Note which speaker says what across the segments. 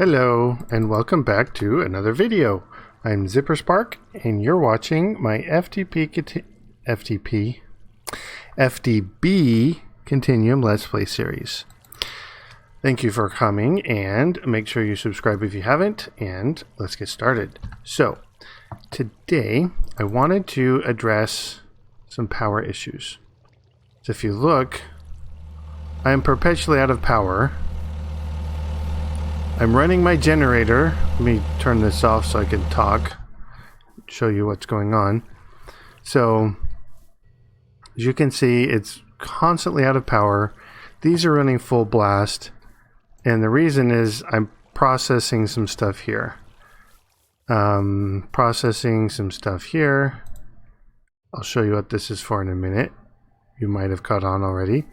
Speaker 1: Hello and welcome back to another video. I'm ZpprSprk and you're watching my FTB Continuum Let's Play series. Thank you for coming and make sure you subscribe if you haven't, and let's get started. So today I wanted to address some power issues. So if you look, I am perpetually out of power. I'm running my generator. Let me turn this off so I can talk, show you what's going on. So, as you can see, it's constantly out of power. These are running full blast, and the reason is I'm processing some stuff here. Processing some stuff here. I'll show you what this is for in a minute. You might have caught on already.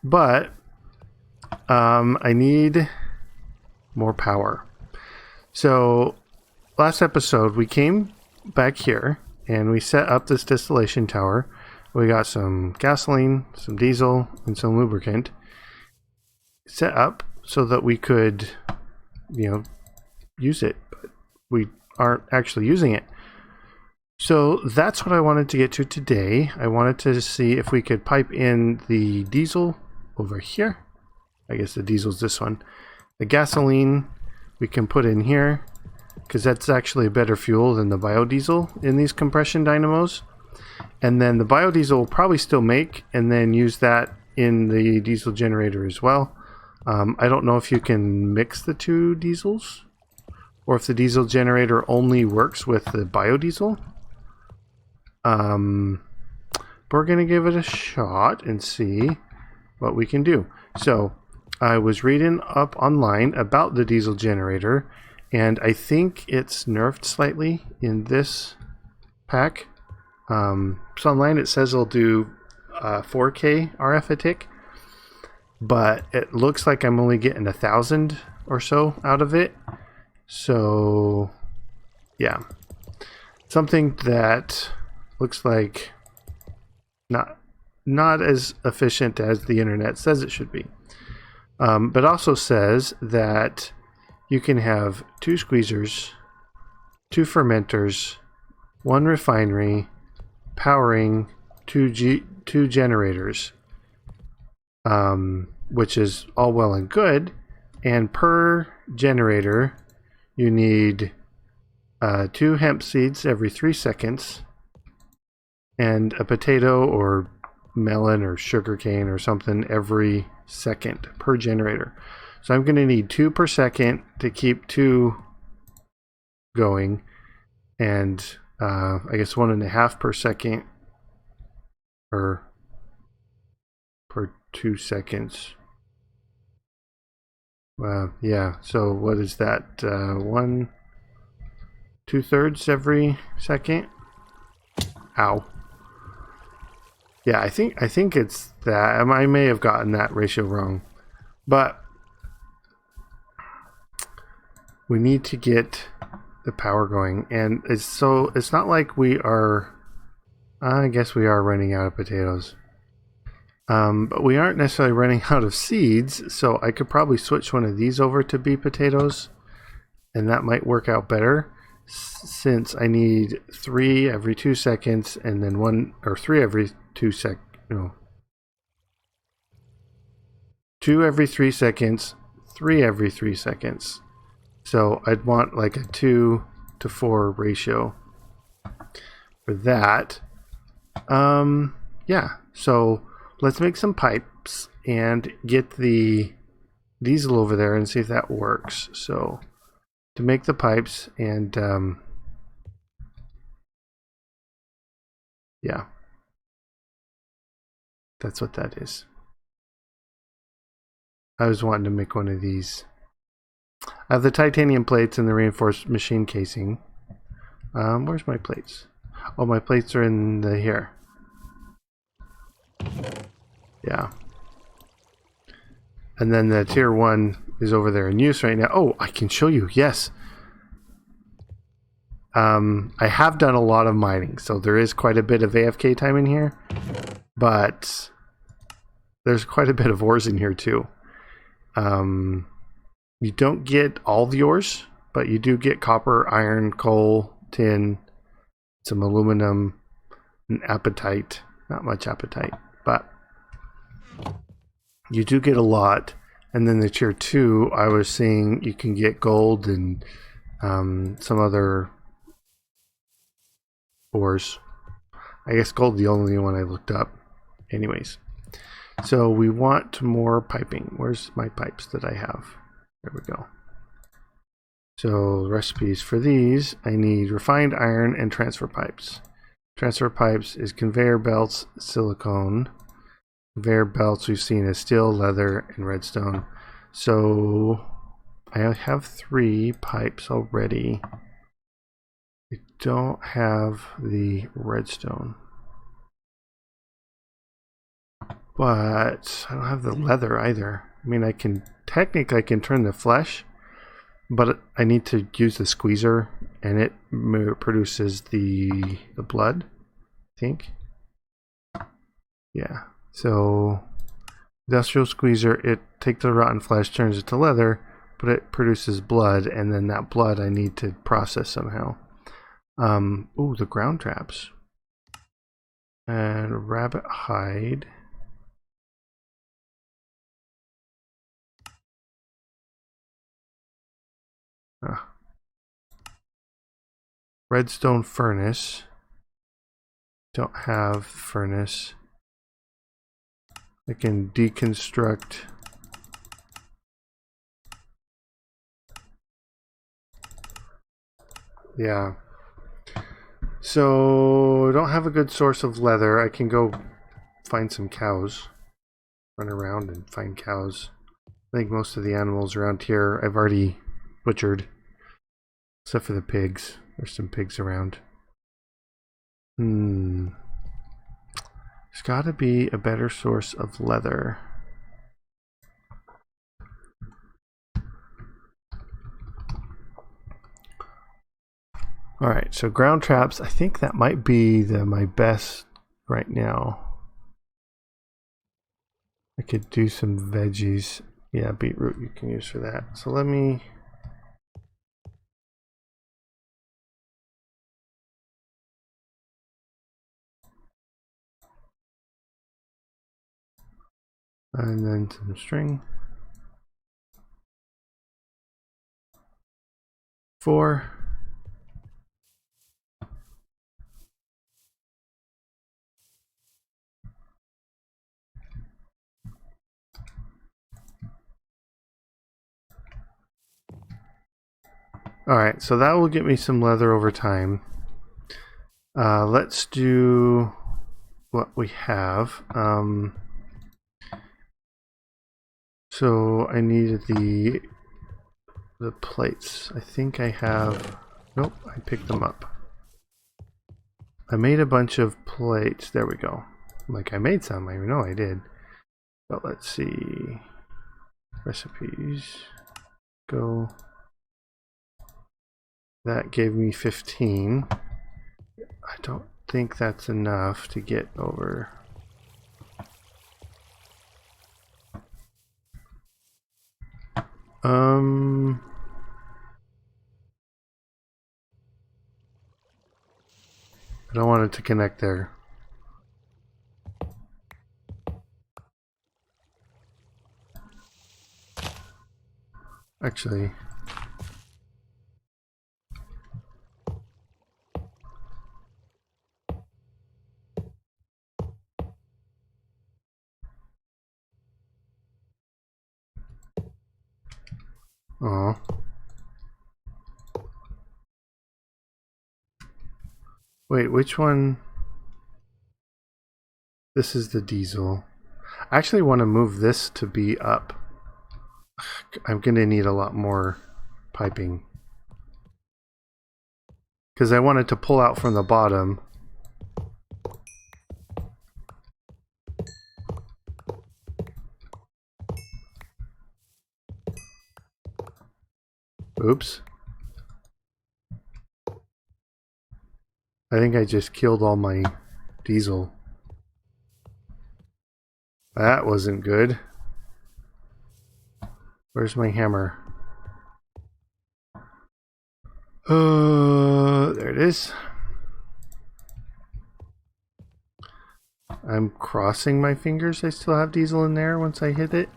Speaker 1: But, I need more power. So last episode we came back here and we set up this distillation tower. We got some gasoline, some diesel, and some lubricant set up so that we could, use it, but we aren't actually using it. So that's what I wanted to get to today. I wanted to see if we could pipe in the diesel over here. I guess the diesel's this one. The gasoline we can put in here because that's actually a better fuel than the biodiesel in these compression dynamos. And then the biodiesel will probably still make and then use that in the diesel generator as well. I don't know if you can mix the two diesels or if the diesel generator only works with the biodiesel. But we're going to give it a shot and see what we can do. So I was reading up online about the diesel generator, and I think it's nerfed slightly in this pack. So online it says it'll do 4K RF a tick, but it looks like I'm only getting 1,000 or so out of it. So yeah, something that looks like not as efficient as the internet says it should be. But also says that you can have 2 squeezers, 2 fermenters, 1 refinery, powering 2 generators, which is all well and good. And per generator, you need 2 hemp seeds every 3 seconds, and a potato or melon or sugarcane or something every second per generator. So I'm going to need 2 per second to keep 2 going, and I guess 1.5 per second or per 2 seconds. Yeah, so what is that? 2/3 every second? Ow. Yeah, I think it's that. I may have gotten that ratio wrong, but we need to get the power going, and it's not like we are. I guess we are running out of potatoes, but we aren't necessarily running out of seeds. So I could probably switch one of these over to be potatoes, and that might work out better. Since I need 3 every 2 seconds, and then 1 or 3 every 2 every 3 seconds, 3 every 3 seconds. So I'd want like a 2-to-4 ratio for that. Yeah, so let's make some pipes and get the diesel over there and see if that works. So to make the pipes, and yeah, that's what that is. I was wanting to make one of these. I have the titanium plates and the reinforced machine casing. Where's my plates? Oh, my plates are in the here. Yeah. And then the tier 1 is over there in use right now. Oh, I can show you. Yes. I have done a lot of mining, so there is quite a bit of AFK time in here, but there's quite a bit of ores in here too. You don't get all the ores, but you do get copper, iron, coal, tin, some aluminum, and apatite. Not much apatite, but you do get a lot. And then the tier 2, I was seeing you can get gold and some other ores. I guess gold the only one I looked up. Anyways, so we want more piping. Where's my pipes that I have? There we go. So recipes for these, I need refined iron and transfer pipes. Transfer pipes is conveyor belts, silicone. Conveyor belts we've seen as steel, leather, and redstone. So I have 3 pipes already. I don't have the redstone. But I don't have the leather either. I mean, I can turn the flesh, but I need to use the squeezer, and it produces the blood, I think. Yeah. So industrial squeezer, it takes the rotten flesh, turns it to leather, but it produces blood, and then that blood I need to process somehow. Ooh, the ground traps. And rabbit hide. Redstone furnace. Don't have furnace. I can deconstruct. Yeah. So I don't have a good source of leather. I can go find some cows. Run around and find cows. I think most of the animals around here I've already butchered. Except for the pigs. There's some pigs around. There's gotta be a better source of leather. Alright, so ground traps, I think that might be my best right now. I could do some veggies. Yeah, beetroot you can use for that. So let me... And then some string. 4. Alright, so that will get me some leather over time. Let's do what we have. So I needed the plates. I think I have... Nope, I picked them up. I made a bunch of plates. There we go. Like I made some, I know I did. But let's see. Recipes. Go. That gave me 15. I don't think that's enough to get over. I don't want it to connect there. Actually, oh. Wait, which one? This is the diesel. I actually want to move this to be up. I'm going to need a lot more piping. Because I wanted to pull out from the bottom. Oops. I think I just killed all my diesel. That wasn't good. Where's my hammer? There it is. I'm crossing my fingers I still have diesel in there once I hit it.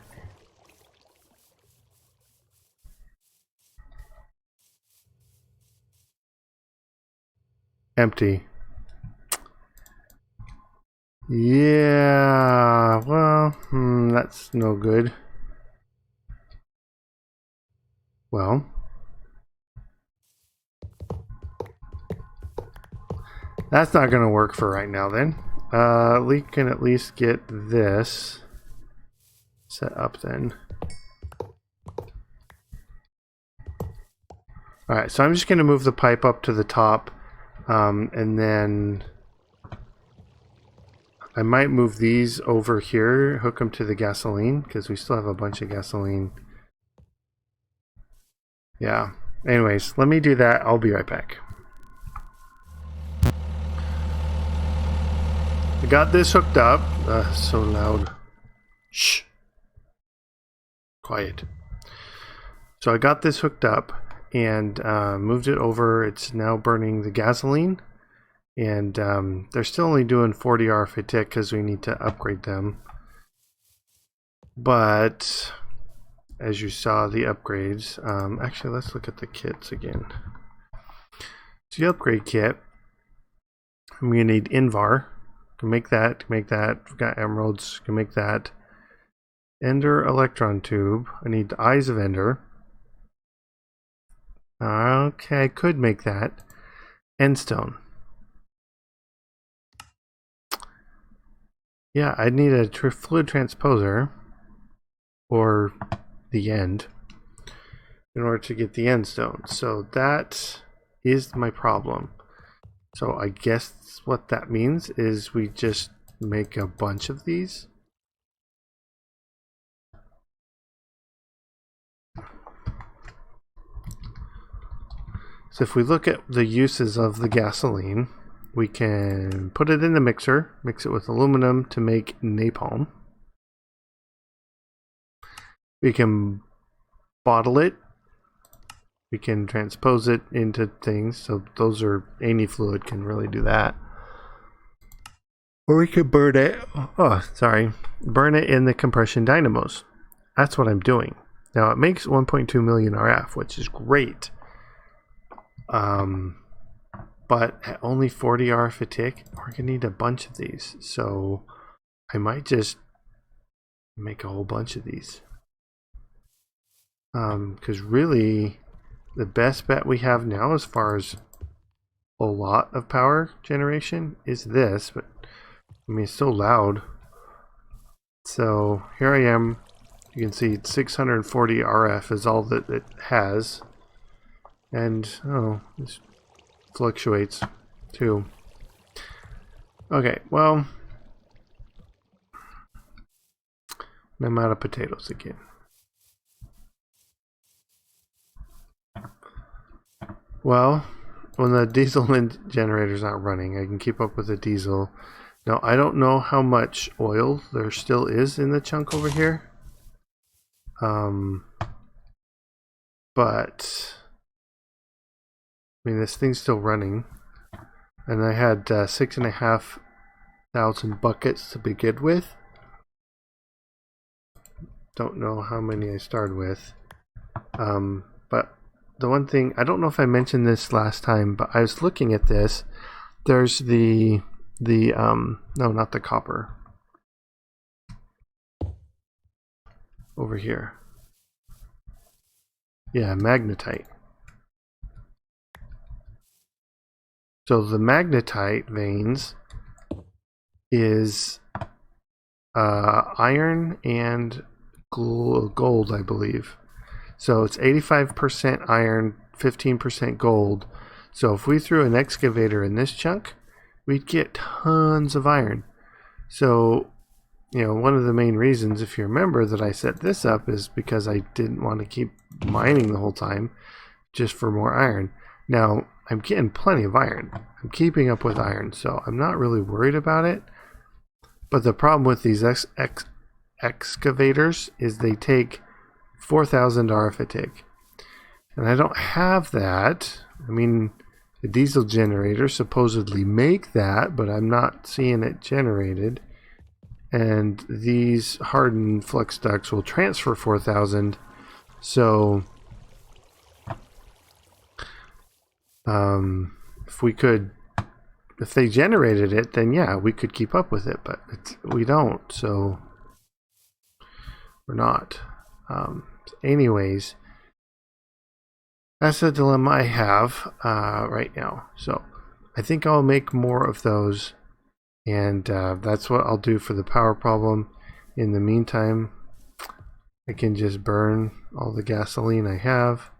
Speaker 1: Empty. Yeah, well, that's no good. Well, that's not going to work for right now then. We can at least get this set up then. Alright, so I'm just going to move the pipe up to the top, and then I might move these over here, hook them to the gasoline, because we still have a bunch of gasoline. Yeah, anyways, let me do that. I'll be right back. I got this hooked up. So loud. Shh. Quiet. So I got this hooked up and moved it over. It's now burning the gasoline, and they're still only doing 40 RF a tick because we need to upgrade them. But as you saw, the upgrades. Actually, let's look at the kits again. So the upgrade kit, I'm gonna need Invar. Can make that. We've got emeralds. Can make that. Ender electron tube. I need the eyes of Ender. Okay, I could make that. Endstone. Yeah, I'd need a fluid transposer, or the end, in order to get the endstone. So that is my problem. So I guess what that means is we just make a bunch of these. So if we look at the uses of the gasoline, we can put it in the mixer, mix it with aluminum to make napalm. We can bottle it. We can transpose it into things. So those are, any fluid can really do that. Or we could burn it. Burn it in the compression dynamos. That's what I'm doing. Now it makes 1.2 million RF, which is great. But at only 40 RF a tick, we're gonna need a bunch of these. So I might just make a whole bunch of these. Because really, the best bet we have now as far as a lot of power generation is this, but I mean, it's so loud. So here I am. You can see 640 RF is all that it has. And, oh, this fluctuates too. Okay, well, I'm out of potatoes again. Well, when the diesel generator's not running, I can keep up with the diesel. Now, I don't know how much oil there still is in the chunk over here. But I mean, this thing's still running, and I had 6,500 buckets to begin with. Don't know how many I started with, but the one thing, I don't know if I mentioned this last time, but I was looking at this. There's no, not the copper. Over here. Yeah, magnetite. So the magnetite veins is iron and gold, I believe. So it's 85% iron, 15% gold. So if we threw an excavator in this chunk, we'd get tons of iron. So, you know, one of the main reasons, if you remember, that I set this up is because I didn't want to keep mining the whole time just for more iron. Now, I'm getting plenty of iron. I'm keeping up with iron, so I'm not really worried about it. But the problem with these excavators is they take 4,000 RF a tick. And I don't have that. I mean, the diesel generator supposedly make that, but I'm not seeing it generated. And these hardened flux ducts will transfer 4,000. So if they generated it, then yeah, we could keep up with it, but we don't, so we're not. Anyways, that's the dilemma I have right now. So I think I'll make more of those, and that's what I'll do for the power problem. In the meantime, I can just burn all the gasoline I have.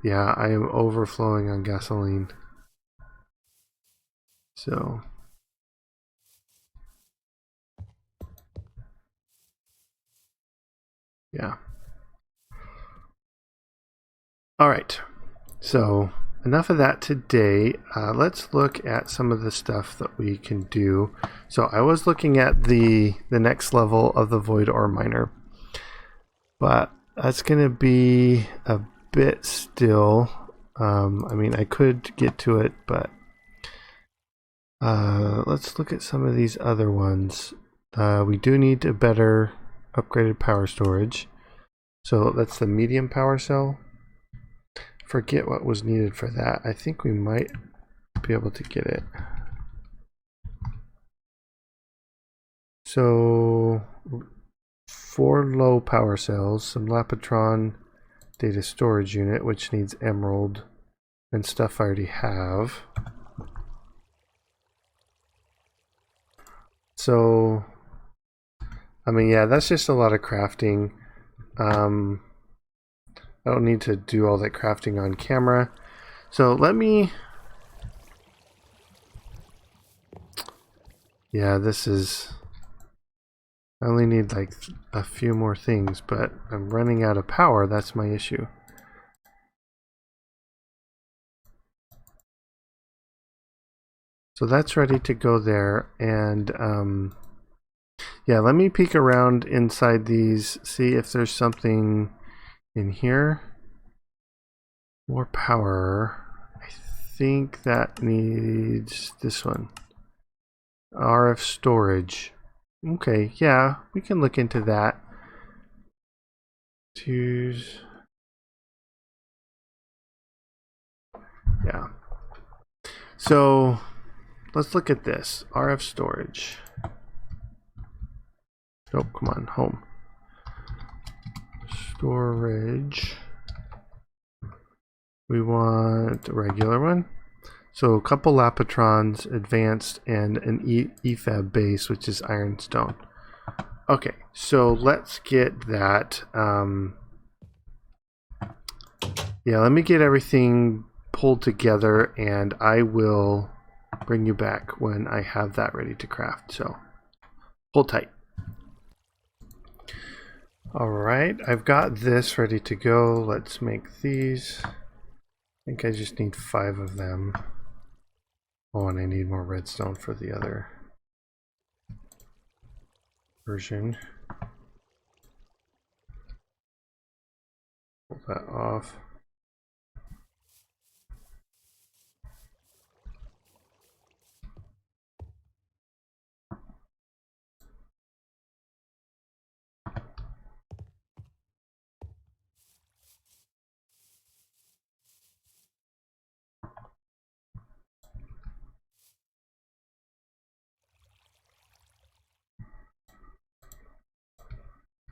Speaker 1: Yeah, I am overflowing on gasoline. So yeah. All right. So enough of that today. Let's look at some of the stuff that we can do. So I was looking at the next level of the void ore miner, but that's going to be a bit still. I mean, I could get to it, but let's look at some of these other ones. We do need a better upgraded power storage. So that's the medium power cell. Forget what was needed for that. I think we might be able to get it. So 4 low power cells, some Lapotron data storage unit, which needs emerald and stuff I already have. So I mean, yeah, that's just a lot of crafting. I don't need to do all that crafting on camera. So let me... Yeah, this is... I only need like a few more things, but I'm running out of power. That's my issue. So that's ready to go there. And yeah, let me peek around inside these, see if there's something in here. More power. I think that needs this one. RF storage. Okay, yeah, we can look into that. Choose. Yeah. So let's look at this. RF storage. Nope, come on, home. Storage. We want a regular one. So a couple Lapotrons, advanced, and an EFAB base, which is ironstone. Okay, so let's get that. Yeah, let me get everything pulled together, and I will bring you back when I have that ready to craft. So hold tight. All right, I've got this ready to go. Let's make these. I think I just need 5 of them. Oh, and I need more redstone for the other version. Pull that off.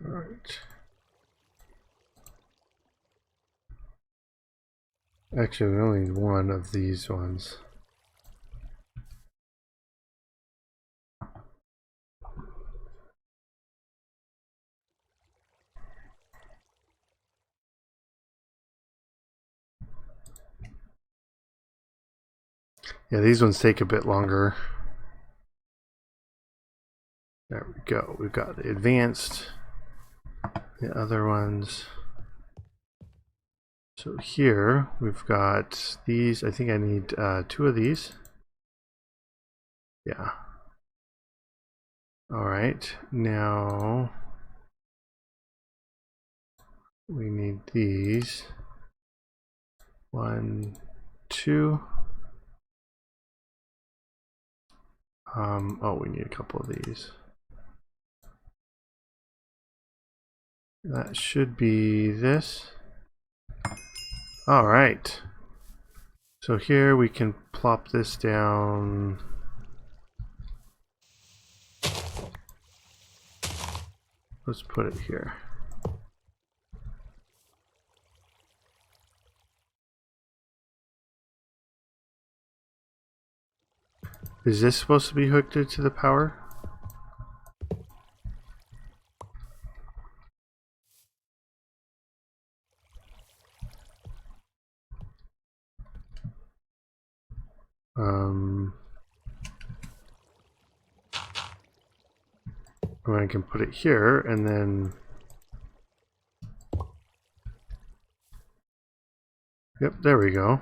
Speaker 1: All right. Actually, we only need 1 of these ones. Yeah, these ones take a bit longer. There we go. We've got the advanced, the other ones. So here we've got these. I think I need 2 of these. Yeah. All right. Now we need these. 1, 2. Oh, we need a couple of these. That should be this. All right. So here we can plop this down. Let's put it here. Is this supposed to be hooked to the power? I can put it here and then. Yep, there we go.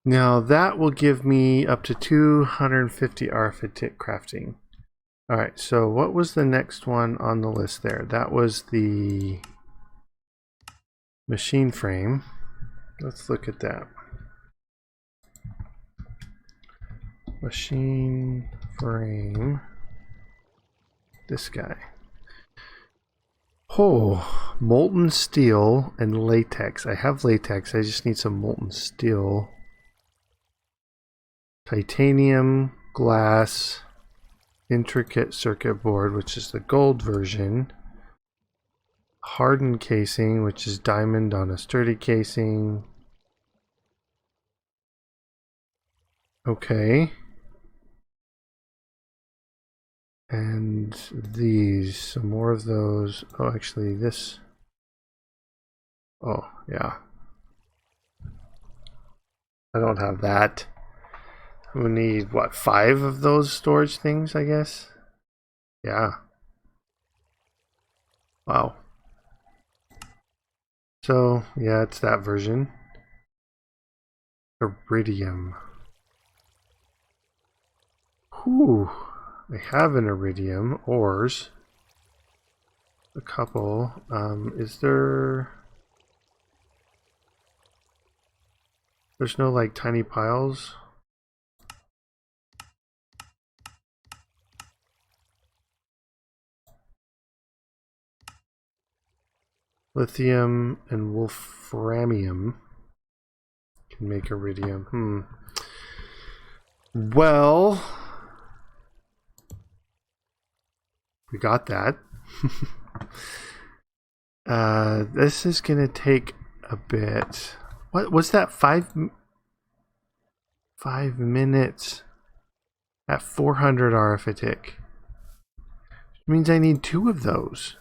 Speaker 1: Now that will give me up to 250 RFID crafting. Alright, so what was the next one on the list there? That was the machine frame. Let's look at that. Machine frame. This guy. Oh, molten steel and latex. I have latex, I just need some molten steel. Titanium, glass, intricate circuit board, which is the gold version. Hardened casing, which is diamond on a sturdy casing. Okay. And these, some more of those. Oh, actually this. Oh, yeah. I don't have that. We need, what, 5 of those storage things, I guess? Yeah. Wow. So, yeah, it's that version. Iridium. Whew. I have an iridium, ores. A couple. Is there... There's no, like, tiny piles? Lithium and wolframium can make iridium. Well, we got that. This is gonna take a bit. What was that? 5 minutes at 400 RFID. Which means I need 2 of those.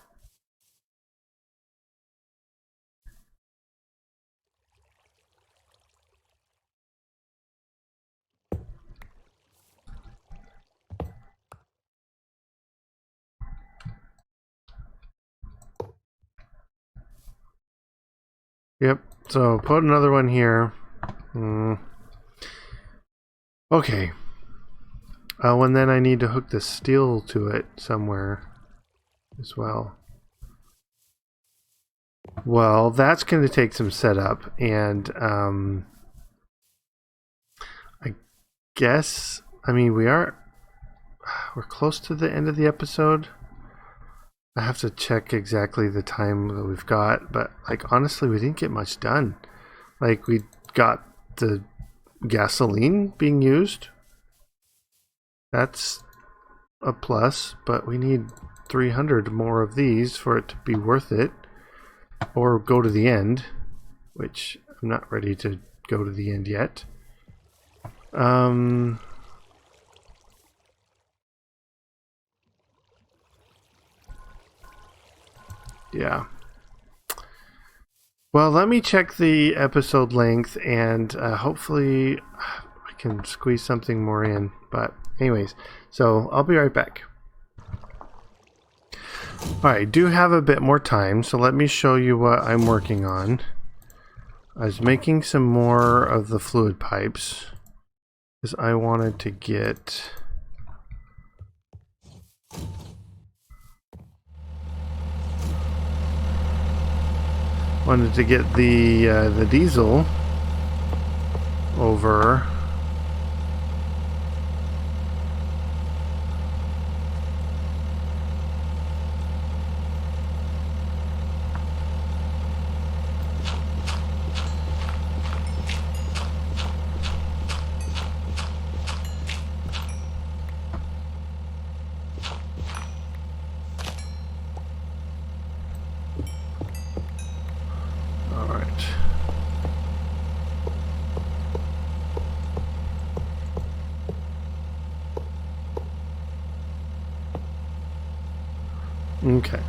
Speaker 1: Yep, so put another one here. Okay. And then I need to hook the steel to it somewhere as well. Well, that's going to take some setup, and I guess, I mean, we're close to the end of the episode. I have to check exactly the time that we've got, but like honestly, we didn't get much done. Like we got the gasoline being used. That's a plus, but we need 300 more of these for it to be worth it, or go to the end, which I'm not ready to go to the end yet. Yeah. Well, let me check the episode length, and hopefully I can squeeze something more in. But anyways, so I'll be right back. Alright, I do have a bit more time, so let me show you what I'm working on. I was making some more of the fluid pipes, because I wanted to get Wanted to get the diesel over. Okay.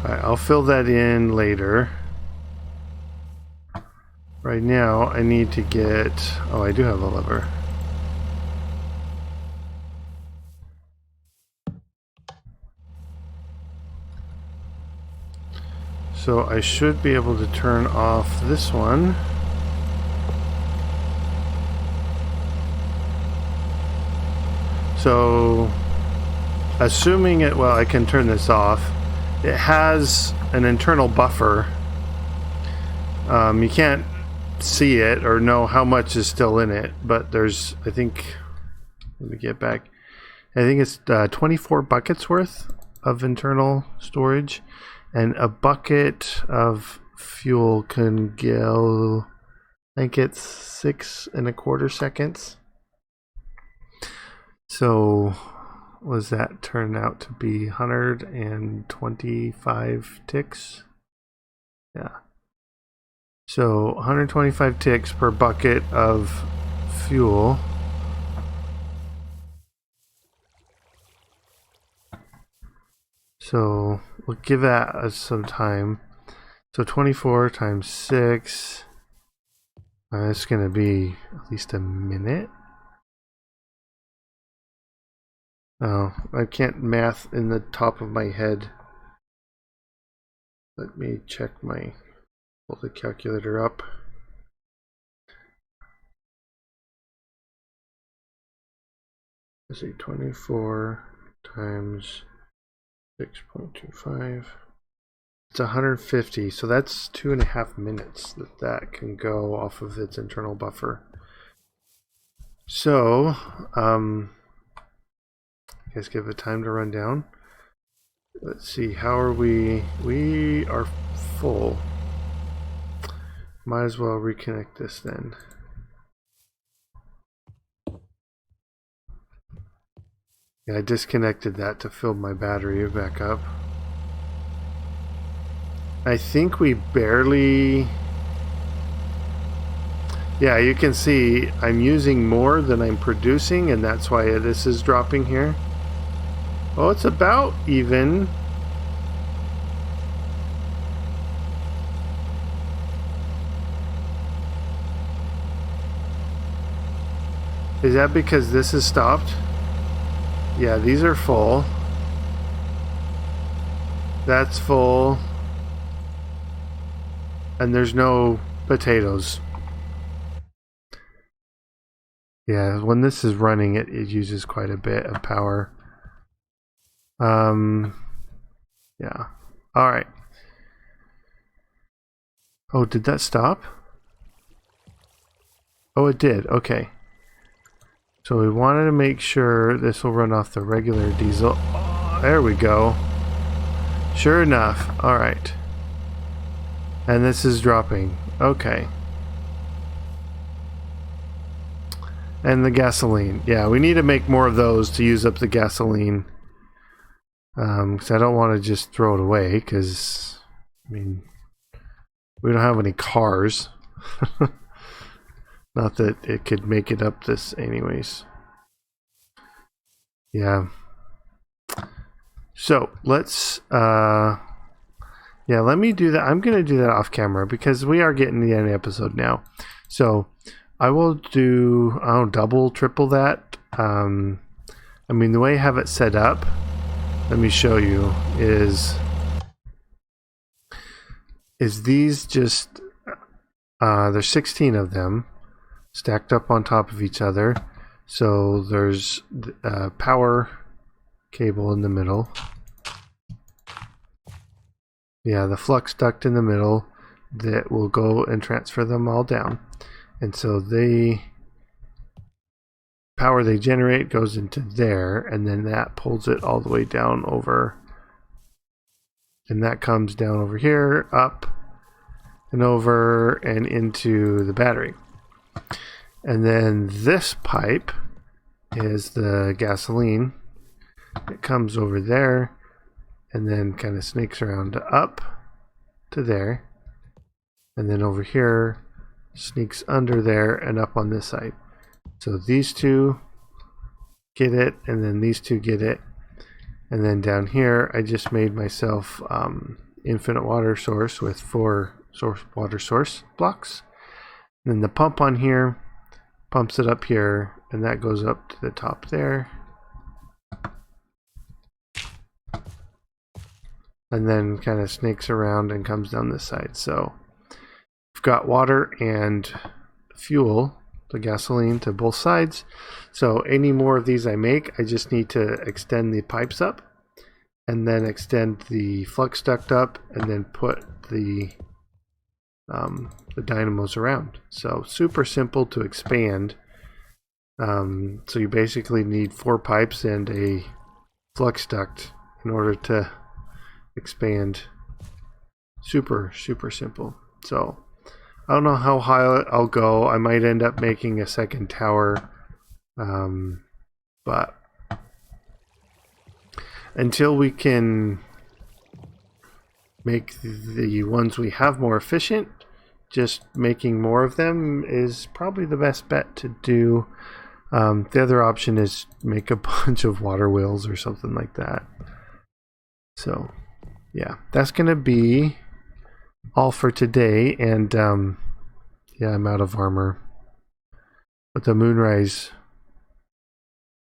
Speaker 1: Alright, I'll fill that in later. Right now, I need to get... Oh, I do have a lever. So I should be able to turn off this one. So, assuming it... Well, I can turn this off. It has an internal buffer. You can't see it or know how much is still in it, but there's, I think... Let me get back. I think it's 24 buckets worth of internal storage. And a bucket of fuel can go, I think it's 6.25 seconds. So, what does that turn out to be? 125 ticks? Yeah. So, 125 ticks per bucket of fuel. So we'll give that some time. So 24 times 6. It's going to be at least a minute. Oh, I can't math in the top of my head. Let me check my... Pull the calculator up. Let's see, 24 times 6.25. It's 150, so that's 2.5 minutes that can go off of its internal buffer. So, you guys give it time to run down. Let's see, how are we? We are full. Might as well reconnect this then. Yeah, I disconnected that to fill my battery back up. I think we barely... Yeah, you can see I'm using more than I'm producing, and that's why this is dropping here. Oh, it's about even. Is that because this is stopped? Yeah, these are full. That's full. And there's no potatoes. Yeah, when this is running, it uses quite a bit of power. Yeah. Alright. Oh, did that stop? Oh, it did. Okay. So we wanted to make sure this will run off the regular diesel. Oh, there we go. Sure enough. Alright. And this is dropping. Okay. And the gasoline. Yeah, we need to make more of those to use up the gasoline. Because I don't want to just throw it away. Because, I mean, we don't have any cars. Not that it could make it up this anyways. Yeah. So, let's... yeah, let me do that. I'm going to do that off camera because we are getting to the end of the episode now. So, I will do... I'll double, triple that. I mean, the way I have it set up, let me show you, is these just, there's 16 of them stacked up on top of each other. So there's a power cable in the middle. Yeah, the flux duct in the middle that will go and transfer them all down. And so the power they generate goes into there, and then that pulls it all the way down over. And that comes down over here, up and over and into the battery. And then this pipe is the gasoline. It comes over there and then kind of snakes around up to there. And then over here sneaks under there and up on this side. So these two get it, and then these two get it. And then down here I just made myself infinite water source with 4 water source blocks. And then the pump on here pumps it up here, and that goes up to the top there. And then kind of snakes around and comes down this side. So we've got water and fuel, the gasoline, to both sides. So any more of these I make, I just need to extend the pipes up, and then extend the flux duct up, and then put the dynamos around. So super simple to expand. So you basically need 4 pipes and a flux duct in order to expand. Super simple. So I don't know how high I'll go. I might end up making a second tower, but until we can make the ones we have more efficient, just making more of them is probably the best bet to do. The other option is make a bunch of water wheels or something like that. So yeah, that's gonna be all for today. And yeah, I'm out of armor, but the moonrise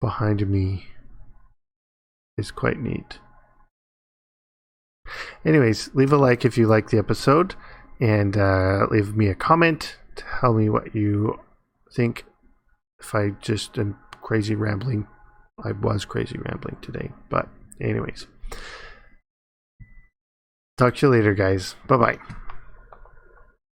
Speaker 1: behind me is quite neat. Anyways, leave a like if you like the episode, and leave me a comment. Tell me what you think. If I just am crazy rambling, I was crazy rambling today. But anyways, talk to you later, guys. Bye-bye.